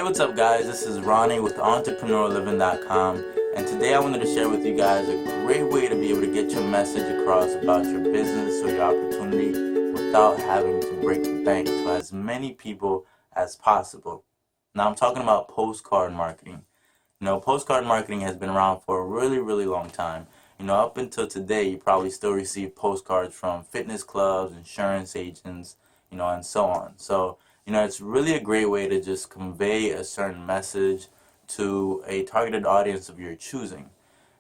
Hey, what's up guys? This is Ronnie with entrepreneurliving.com, and today I wanted to share with you guys a great way to be able to get your message across about your business or your opportunity without having to break the bank to as many people as possible. Now I'm talking about postcard marketing. Postcard marketing has been around for a really long time. Up until today, you probably still receive postcards from fitness clubs, insurance agents, and so on. So, it's really a great way to just convey a certain message to a targeted audience of your choosing.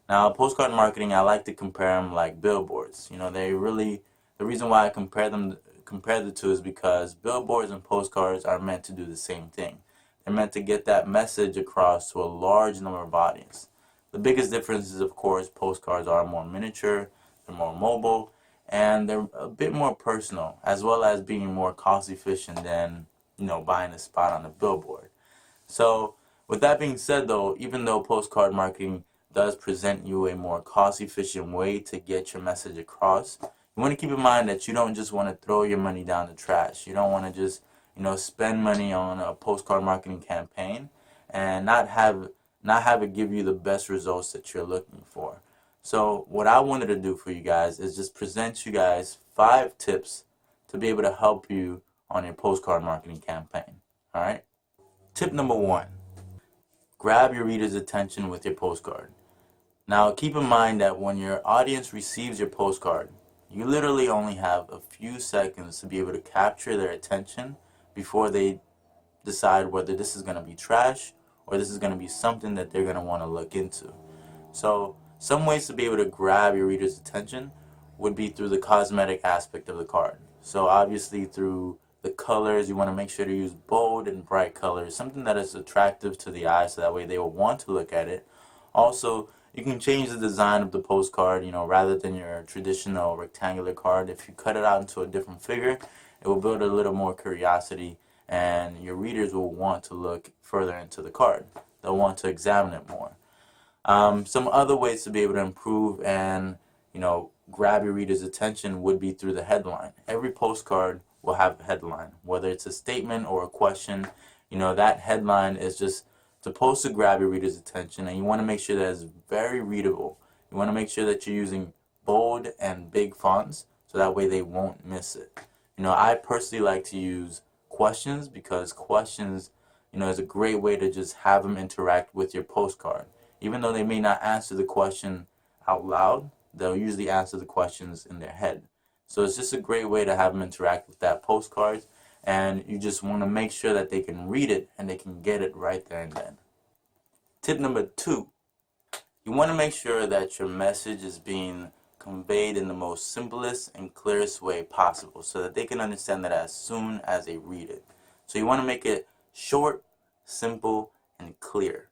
Now, postcard marketing, I like to compare them like billboards. The reason why I compare the two is because billboards and postcards are meant to do the same thing. They're meant to get that message across to a large number of audience. The biggest difference is, of course, postcards are more miniature, they're more mobile, and they're a bit more personal, as well as being more cost efficient than, buying a spot on a billboard. So, with that being said though, even though postcard marketing does present you a more cost efficient way to get your message across, you want to keep in mind that you don't just want to throw your money down the trash. You don't want to just, spend money on a postcard marketing campaign and not have it give you the best results that you're looking for. So what I wanted to do for you guys is just present you guys 5 tips to be able to help you on your postcard marketing campaign. All right. Tip number 1, grab your reader's attention with your postcard. Now keep in mind that when your audience receives your postcard, you literally only have a few seconds to be able to capture their attention before they decide whether this is going to be trash or this is going to be something that they're going to want to look into. So some ways to be able to grab your reader's attention would be through the cosmetic aspect of the card. So obviously through the colors, you want to make sure to use bold and bright colors, something that is attractive to the eye so that way they will want to look at it. Also, you can change the design of the postcard, rather than your traditional rectangular card. If you cut it out into a different figure, it will build a little more curiosity and your readers will want to look further into the card. They'll want to examine it more. Some other ways to be able to improve and, grab your reader's attention would be through the headline. Every postcard will have a headline, whether it's a statement or a question. That headline is just supposed to grab your reader's attention, and you want to make sure that it's very readable. You want to make sure that you're using bold and big fonts so that way they won't miss it. I personally like to use questions because questions, is a great way to just have them interact with your postcard. Even though they may not answer the question out loud, they'll usually answer the questions in their head. So it's just a great way to have them interact with that postcard, and you just want to make sure that they can read it and they can get it right there and then. Tip number 2, you want to make sure that your message is being conveyed in the most simplest and clearest way possible so that they can understand that as soon as they read it. So you want to make it short, simple, and clear.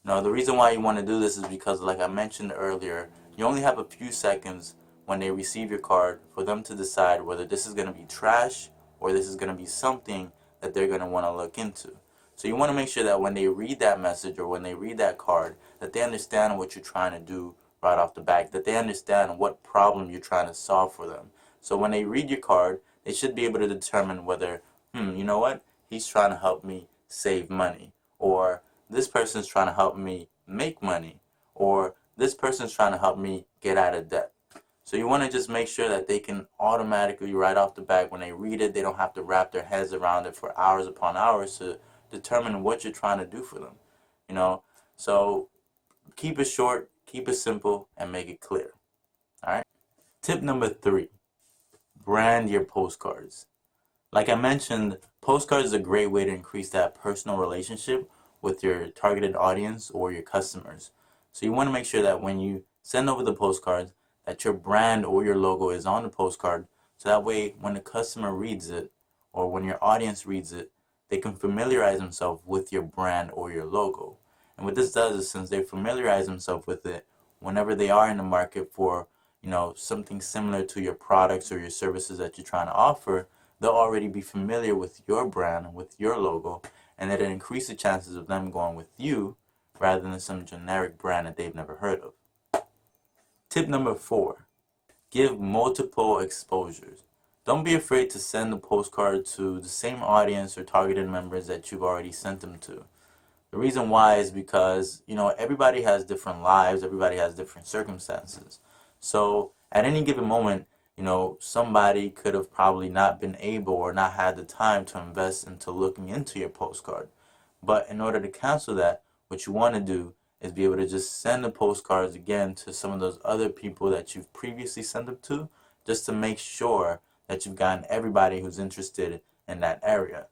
Now the reason why you want to do this is because, like I mentioned earlier, you only have a few seconds when they receive your card for them to decide whether this is going to be trash or this is going to be something that they're going to want to look into. So you want to make sure that when they read that message or when they read that card, that they understand what you're trying to do right off the bat, that they understand what problem you're trying to solve for them. So when they read your card, they should be able to determine whether, you know what, he's trying to help me save money, or this person's trying to help me make money, or this person's trying to help me get out of debt. So you want to just make sure that they can automatically, right off the bat, when they read it, they don't have to wrap their heads around it for hours upon hours to determine what you're trying to do for them. So keep it short, keep it simple, and make it clear. All right. Tip number 3, brand your postcards. Like I mentioned, postcards is a great way to increase that personal relationship with your targeted audience or your customers. So you want to make sure that when you send over the postcards, that your brand or your logo is on the postcard, so that way when the customer reads it or when your audience reads it, they can familiarize themselves with your brand or your logo. And what this does is, since they familiarize themselves with it, whenever they are in the market for, something similar to your products or your services that you're trying to offer, they'll already be familiar with your brand, with your logo, and it'll increase the chances of them going with you rather than some generic brand that they've never heard of. Tip number 4, give multiple exposures. Don't be afraid to send the postcard to the same audience or targeted members that you've already sent them to. The reason why is because, everybody has different lives, everybody has different circumstances. So at any given moment, somebody could have probably not been able or not had the time to invest into looking into your postcard. But in order to cancel that, what you want to do is be able to just send the postcards again to some of those other people that you've previously sent them to, just to make sure that you've gotten everybody who's interested in that area.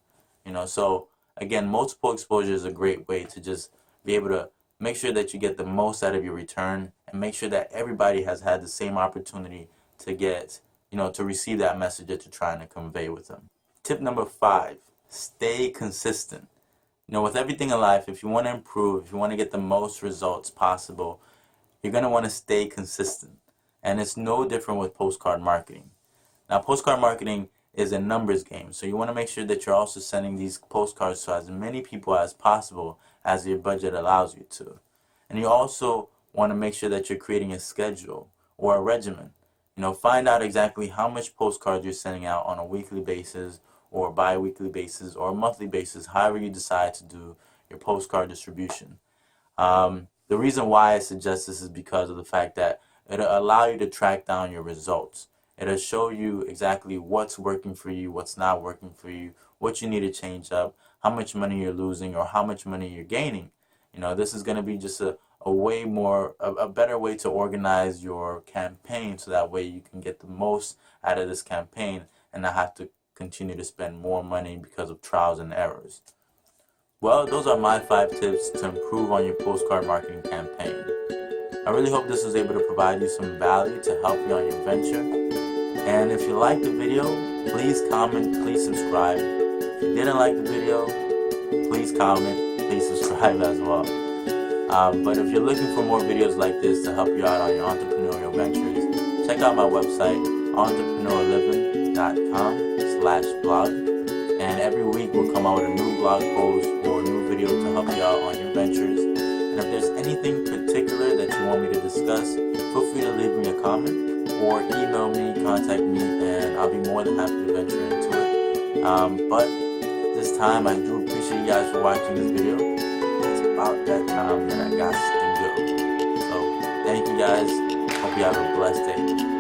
So again, multiple exposure is a great way to just be able to make sure that you get the most out of your return and make sure that everybody has had the same opportunity to get, to receive that message that you're trying to convey with them. Tip number 5, stay consistent. With everything in life, if you want to improve, if you want to get the most results possible, you're going to want to stay consistent. And it's no different with postcard marketing. Now, postcard marketing is a numbers game, so you want to make sure that you're also sending these postcards to as many people as possible as your budget allows you to. And you also want to make sure that you're creating a schedule or a regimen. Find out exactly how much postcards you're sending out on a weekly basis or bi-weekly basis or a monthly basis, however you decide to do your postcard distribution. The reason why I suggest this is because of the fact that it'll allow you to track down your results. It'll show you exactly what's working for you, what's not working for you, what you need to change up, how much money you're losing or how much money you're gaining. This is going to be just a better way to organize your campaign, so that way you can get the most out of this campaign and not have to continue to spend more money because of trials and errors. Well, those are my 5 tips to improve on your postcard marketing campaign. I really hope this was able to provide you some value to help you on your venture. And if you liked the video, please comment, please subscribe. If you didn't like the video, please comment, please subscribe as well. But if you're looking for more videos like this to help you out on your entrepreneurial ventures, check out my website, entrepreneurliving.com/blog. And every week we'll come out with a new blog post or a new video to help you out on your ventures. And if there's anything particular that you want me to discuss, feel free to leave me a comment or email me, contact me, and I'll be more than happy to venture into it. But this time, I do appreciate you guys for watching this video. It's about that time that I got to go. So, thank you guys. Hope you have a blessed day.